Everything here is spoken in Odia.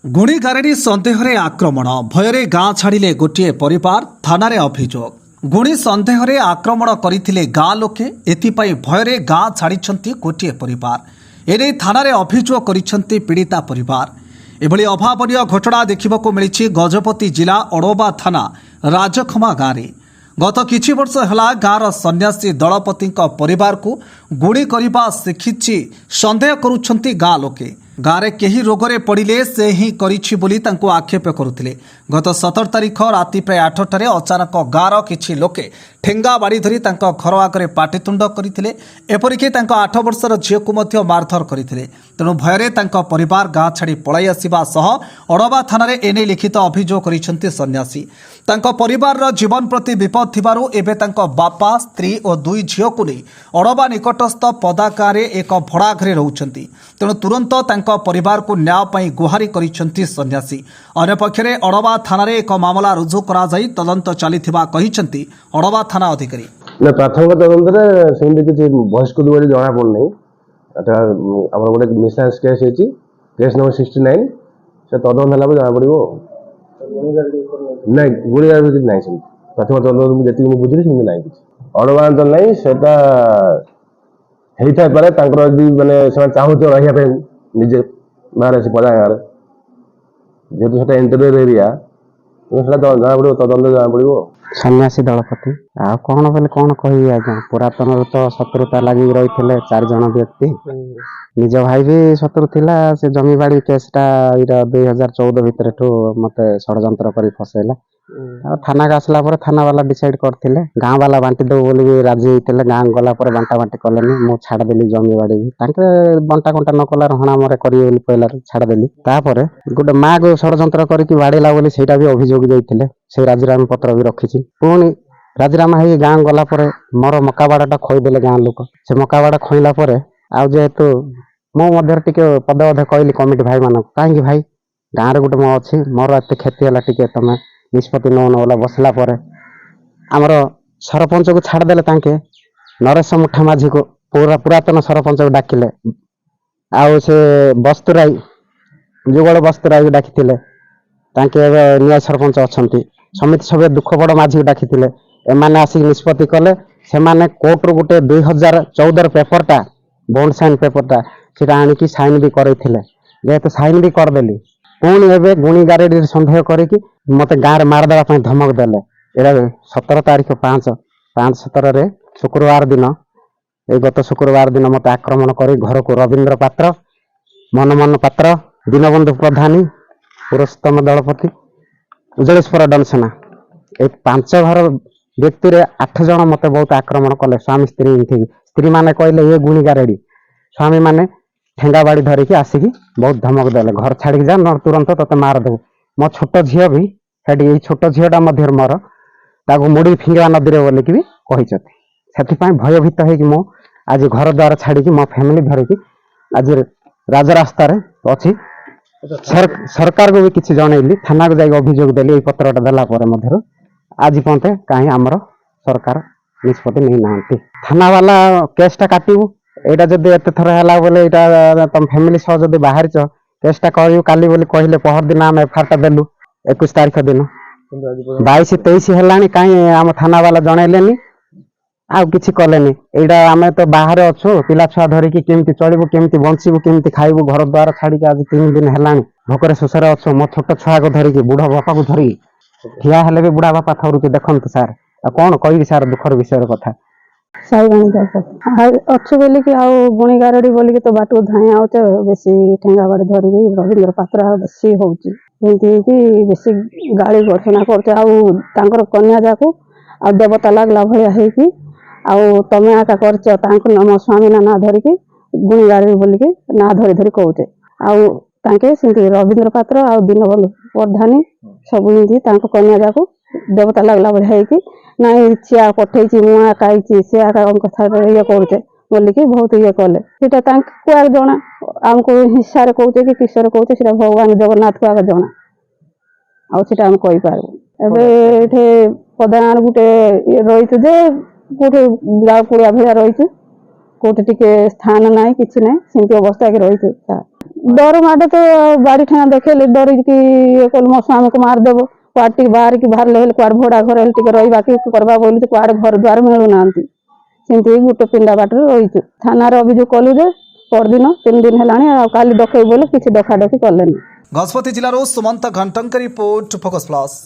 ଗୁଣି ଗାରେଡ଼ି ସନ୍ଦେହରେ ଆକ୍ରମଣ ଭୟରେ ଗାଁ ଛାଡ଼ିଲେ ଗୋଟିଏ ପରିବାର ଥାନାରେ ଅଭିଯୋଗ। ଗୁଣି ସନ୍ଦେହରେ ଆକ୍ରମଣ କରିଥିଲେ ଗାଁ ଲୋକେ, ଏଥିପାଇଁ ଭୟରେ ଗାଁ ଛାଡ଼ିଛନ୍ତି ଗୋଟିଏ ପରିବାର। ଏନେଇ ଥାନାରେ ଅଭିଯୋଗ କରିଛନ୍ତି ପୀଡ଼ିତା ପରିବାର। ଏଭଳି ଅଭାବନୀୟ ଘଟଣା ଦେଖିବାକୁ ମିଳିଛି ଗଜପତି ଜିଲ୍ଲା ଅଡ଼ବା ଥାନା ରାଜଖମା ଗାଁରେ। ଗତ କିଛି ବର୍ଷ ହେଲା ଗାଁର ସନ୍ନ୍ୟାସୀ ଦଳପତିଙ୍କ ପରିବାରକୁ ଗୁଣି କରିବା ଶିଖିଛି ସନ୍ଦେହ କରୁଛନ୍ତି ଗାଁ ଲୋକେ। ଗାଁରେ କେହି ରୋଗରେ ପଡ଼ିଲେ ସେ ହିଁ କରିଛି ବୋଲି ତାଙ୍କୁ ଆକ୍ଷେପ କରୁଥିଲେ। ଗତ 17 ତାରିଖ ରାତି ପ୍ରାୟ 8টাରେ ଅଚାନକ ଗାଁର କିଛି ଲୋକେ ଠେଙ୍ଗା ବାଡ଼ି ଧରି ତାଙ୍କ ଘର ଆଗରେ ପାଟିତୁଣ୍ଡ କରିଥିଲେ। ଏପରିକି ତାଙ୍କ 8 ବର୍ଷର ଝିଅକୁ ମଧ୍ୟ ମାରଧର କରିଥିଲେ। ତେଣୁ ଭୟରେ ତାଙ୍କ ପରିବାର ଗାଁ ଛାଡ଼ି ପଳାଇ ଆସିବା ସହ ଅଡ଼ବା ଥାନାରେ ଏନେଇ ଲିଖିତ ଅଭିଯୋଗ କରିଛନ୍ତି ସନ୍ନ୍ୟାସୀ। ତାଙ୍କ ପରିବାରର ଜୀବନ ପ୍ରତି ବିପଦ ଥିବାରୁ ଏବେ ତାଙ୍କ ବାପା, ସ୍ତ୍ରୀ ଓ 2 ଝିଅକୁ ନେଇ ଅଡ଼ବା ନିକଟସ୍ଥ ପଦା ଗାଁରେ ଏକ ଭଡ଼ା ଘରେ ରହୁଛନ୍ତି। ତେଣୁ ତୁରନ୍ତ ତାଙ୍କ ପରିବାରକୁ ନ୍ୟାୟ ପାଇଁ ଗୁହାରି କରିଛନ୍ତି ସନ୍ନ୍ୟାସୀ। ଅନ୍ୟପକ୍ଷରେ ଅଡ଼ବା ଥାନାରେ ଏକ ମାମଲା ରୁଜୁ କରାଯାଇ ତଦନ୍ତ ଚାଲିଥିବା କହିଛନ୍ତି ଅଡ଼ବା ଥାନା ଅଧିକାରୀ। ପ୍ରାଥମିକ ତଦନ୍ତରେ ସେମିତି କିଛି ବୟସ୍କୃତ ବୋଲି ଜଣାପଡ଼ୁନାହିଁ। ଏଟା ଆମର ଗୋଟେ ମିସହାଜ କେସ୍ ହେଇଛି, କେସ୍ ନମ୍ବର 69। ସେ ତଦନ୍ତ ହେଲା ପରେ ଜଣାପଡ଼ିବ। ନାଇଁ ଗୁଣିଗାରେଡ଼ି କିଛି ନାହିଁ, ସେମିତି ପ୍ରାଥମିକ ତଦନ୍ତ ଯେତିକି ମୁଁ ବୁଝିଲି ସେମିତି ନାହିଁ କିଛି। ଅଡ଼ବା ଅଞ୍ଚଳ ନାହିଁ, ସେଟା ହେଇଥାଇପାରେ ତାଙ୍କର ଯଦି ମାନେ ସେମାନେ ଚାହୁଁଥିବେ ରହିବା ପାଇଁ ନିଜେ ବାହାରେ ଆସି ପଦା ଗାଁରେ, ଯେହେତୁ ସେଟା ଇଣ୍ଟେରିୟର ଏରିଆ, ସେଟା ଜଣାପଡ଼ିବ, ତଦନ୍ତ ଜଣାପଡ଼ିବ। ସନ୍ନ୍ୟାସୀ ଦଳପତି ଆଉ କଣ ବୋଲେ କଣ କହିବି ଆଜ୍ଞା, ପୁରାତନରୁ ତ ଶତ୍ରୁତା ଲାଗିକି ରହିଥିଲେ 4 ଜଣ ବ୍ୟକ୍ତି। ନିଜ ଭାଇ ବି ଶତ୍ରୁ ଥିଲା। ସେ ଜମିବାଡ଼ି କେସ୍ଟା ଏଇଟା 2014 ଭିତରେଠୁ ମତେ ଷଡ଼ଯନ୍ତ୍ର କରି ଫସେଇଲା। ଆଉ ଥାନାକୁ ଆସିଲା ପରେ ଥାନା ବାଲା ଡିସାଇଡ୍ କରିଥିଲେ, ଗାଁ ବାଲା ବାଣ୍ଟି ଦେବୁ ବୋଲି ବି ରାଜି ହେଇଥିଲେ। ଗାଁ ଗଲା ପରେ ବାଣ୍ଟା ବାଣ୍ଟି କଲେନି, ମୁଁ ଛାଡ଼ିଦେଲି ଜମିବାଡ଼ି ବି। ତାଙ୍କେ ବଣ୍ଟା କଣ୍ଟା ନ କଲାରୁ ହଣା ମରେ କରିବେ ବୋଲି କହିଲାରୁ ଛାଡ଼ିଦେଲି। ତାପରେ ଗୋଟେ ମାଆକୁ ଷଡ଼ଯନ୍ତ୍ର କରିକି ବାଡ଼େଇଲା ବୋଲି ସେଇଟା ବି ଅଭିଯୋଗ ଦେଇଥିଲେ। ସେ ରାଜିନାମା ପତ୍ର ବି ରଖିଛି। ପୁଣି ରାଜିନାମା ହେଇକି ଗାଁ ଗଲା ପରେ ମୋର ମକା ବାଡ଼ଟା ଖୋଇଦେଲେ ଗାଁ ଲୋକ। ସେ ମକା ବାଡ଼ ଖୋଇଲା ପରେ ଆଉ ଯେହେତୁ ମୁଁ ମଧ୍ୟରେ ଟିକେ ପଦେ ଅଧେ କହିଲି କମିଟି ଭାଇମାନଙ୍କୁ, କାହିଁକି ଭାଇ ଗାଁରେ ଗୋଟେ ମୋ ଅଛି, ମୋର ଏତେ କ୍ଷତି ହେଲା, ଟିକେ ତମେ ନିଷ୍ପତ୍ତି ନେଉନ ବୋଲା ବସିଲା ପରେ ଆମର ସରପଞ୍ଚକୁ ଛାଡ଼ିଦେଲେ। ତାଙ୍କେ ନରେଶ ମୁଠା ମାଝିକୁ ପୁରାତନ ସରପଞ୍ଚକୁ ଡାକିଲେ। ଆଉ ସେ ବସ୍ତୁରାଇ ଯୁଗଳ ବସ୍ତୁରାଇକୁ ଡାକିଥିଲେ। ତାଙ୍କେ ଏବେ ନୂଆ ସରପଞ୍ଚ ଅଛନ୍ତି। ସମିତି ସଭ୍ୟ ଦୁଃଖ ବଡ଼ ମାଝିକୁ ଡାକିଥିଲେ। ଏମାନେ ଆସିକି ନିଷ୍ପତ୍ତି କଲେ। ସେମାନେ କୋର୍ଟରୁ ଗୋଟେ 2014 ପେପରଟା, ବଣ୍ଡ ସାଇନ୍ ପେପରଟା, ସେଟା ଆଣିକି ସାଇନ୍ ବି କରେଇଥିଲେ। ଯେହେତୁ ସାଇନ୍ ବି କରିଦେଲି, ପୁଣି ଏବେ ଗୁଣି ଗାରେଡ଼ିରେ ସନ୍ଦେହ କରିକି ମତେ ଗାଁରେ ମାରିଦେବା ପାଇଁ ଧମକ ଦେଲେ। ଏଇଟା 17 ତାରିଖ 5/17ରେ ଶୁକ୍ରବାର ଦିନ, ଏଇ ଗତ ଶୁକ୍ରବାର ଦିନ ମତେ ଆକ୍ରମଣ କରି ଘରକୁ ରବୀନ୍ଦ୍ର ପାତ୍ର, ମନମୋହନ ପାତ୍ର, ଦୀନବନ୍ଧୁ ପ୍ରଧାନୀ, ପୁରୁଷୋତ୍ତମ ଦଳପତି, ଉଜ୍ଜଳେଶ୍ୱର ଡନସେନା, ଏଇ 5 ଘର ବ୍ୟକ୍ତିରେ 8 ଜଣ ମତେ ବହୁତ ଆକ୍ରମଣ କଲେ। ସ୍ୱାମୀ ସ୍ତ୍ରୀ ମିଶିକି, ସ୍ତ୍ରୀ ମାନେ କହିଲେ ଏ ଗୁଣି ଗାରେଡ଼ି, ସ୍ୱାମୀ ମାନେ ଠେଙ୍ଗା ବାଡ଼ି ଧରିକି ଆସିକି ବହୁତ ଧମକ ଦେଲେ, ଘର ଛାଡ଼ିକି ଯା, ନ ତୁରନ୍ତ ତତେ ମାରିଦେବୁ। ମୋ ଛୋଟ ଝିଅ ବି ସେଠି, ଏଇ ଛୋଟ ଝିଅଟା ମଧ୍ୟରେ ମୋର, ତାକୁ ମୁଡ଼ି ଫିଙ୍ଗିବା ନଦୀରେ ବୋଲିକି ବି କହିଛନ୍ତି। ସେଥିପାଇଁ ଭୟଭୀତ ହେଇକି ମୁଁ ଆଜି ଘର ଦ୍ୱାର ଛାଡ଼ିକି ମୋ ଫ୍ୟାମିଲି ଧରିକି ଆଜି ରାଜରାସ୍ତାରେ ଅଛି। ସରକାରକୁ ବି କିଛି ଜଣେଇଲି, ଥାନାକୁ ଯାଇକି ଅଭିଯୋଗ ଦେଲି। ଏଇ ପତ୍ରଟା ଦେଲା ପରେ ମଧ୍ୟରୁ ଆଜି ପର୍ଯ୍ୟନ୍ତ କାହିଁ ଆମର ସରକାର ନିଷ୍ପତ୍ତି ନେଇନାହାନ୍ତି। ଥାନା ବାଲା କେସ୍ଟା କାଟିବୁ, ଏଇଟା ଯଦି ଏତେ ଥର ହେଲା ବୋଲେ, ଏଇଟା ତମ ଫ୍ୟାମିଲି ସହ ଯଦି ବାହାରିଛ କେସ୍ଟା କରିବୁ କାଲି ବୋଲି କହିଲେ। ପହରଦିନ ଆମେ ଏଫଆଇଆରଟା ଦେଲୁ, 21 ତାରିଖ ଦିନ। 22-23 ହେଲାଣି, କାହିଁ ଆମ ଥାନା ବାଲା ଜଣେଇଲେନି, ଆଉ କିଛି କଲେନି। ଏଇଟା ଆମେ ତ ବାହାରେ ଅଛୁ, ପିଲା ଛୁଆ ଧରିକି କେମିତି ଚଳିବୁ, କେମିତି ବଞ୍ଚିବୁ, କେମିତି ଖାଇବୁ, ଘର ଦ୍ୱାର ଛାଡ଼ିକି ଆଜି 3 ଦିନ ହେଲାଣି ଭୋକରେ ଶୋଷରେ ଅଛୁ। ମୋ ଛୋଟ ଛୁଆକୁ ଧରିକି, ବୁଢ଼ା ବାପାକୁ ଧରିକି ଠିଆ ହେଲେ ବି ବୁଢ଼ା ବାପା ଥରୁଛି। ଦେଖନ୍ତୁ ସାର୍, ଆଉ କଣ କହିବି ସାର୍, ଦୁଃଖର ବିଷୟର କଥା। ଅଛୁ ବୋଲିକି ଆଉ ଗୁଣି ଗାରେଡ଼ି ବୋଲିକି ତ ବାଟକୁ ଧାଇଁ ଆଉଛ। ବେଶୀ ଠେଙ୍ଗା ବାଡ଼ି ଧରିକି ରବୀନ୍ଦ୍ର ପାତ୍ର ବେଶୀ ହଉଛି। ଏମିତି ହେଇକି ବେଶୀ ଗାଳି ଗର୍ଜନା କରୁছে। ଆଉ ତାଙ୍କର କନ୍ୟା ଯାକୁ ଆଉ ଦେବତା ଲାଗିଲା ଭଳିଆ ହେଇକି, ଆଉ ତମେ ଆକା କରିଛ, ତାଙ୍କୁ ମୋ ସ୍ୱାମୀ ନାଁ ଧରିକି ଗୁଣି ଗାରେଡ଼ି ବୋଲିକି ନାଁ ଧରି ଧରି କହୁଛେ। ଆଉ ତାଙ୍କେ ସେମିତି ରବୀନ୍ଦ୍ର ପାତ୍ର ଆଉ ଦୀନବନ୍ଧୁ ପ୍ରଧାନୀ ସବୁ ଏମିତି ତାଙ୍କ କନ୍ୟା ଯାକୁ ଦେବତା ଲାଗିଲା ଭଳିଆ ହେଇକି, ନାଇଁ ସିଏ ପଠେଇଛି, ମୁଁ ଆକା ଆଇଛି, ସିଏ ଆକା କଥା ଇଏ କରୁଛେ ବୋଲିକି ବହୁତ ଇଏ କଲେ। ସେଇଟା ତାଙ୍କୁ ଆଗ ଜଣା, ଆମକୁ ହିଂସାରେ କହୁଛେ କି କିସରେ କହୁଛେ ସେଇଟା ଭଗବାନ ଜଗନ୍ନାଥକୁ ଆଗ ଜଣା। ଆଉ ସେଇଟା ଆମେ କହିପାରିବୁ। ଏବେ ଏଠି ପଦାରେ ଗୋଟେ ରହିଛୁ ଯେ, କୋଉଠି ଗାଁ କୁଳିଆ ଭଳିଆ ରହିଛୁ, କୋଉଠି ଟିକେ ସ୍ଥାନ ନାହିଁ, କିଛି ନାହିଁ, ସେମିତି ଅବସ୍ଥା ରହିଛୁ। डर माडे तो बाड़ी ठेगा देखेली डर कि मो स्वामी को मारदेव कुआड़ टी बाहर की बाहर ले कुआड़ भड़ा घर टे रहा कि करवा बोली तो कुआड़ घर द्वार मिलूना सेमती गोटे पिंडा बाटर रही थाना अभियोग कलु जे परदिन 3 दिन है काली डकई बोले किसी डकाडकी कले। गजपति जिलार सुमंत घंटंक रिपोर्ट फोकस प्लस।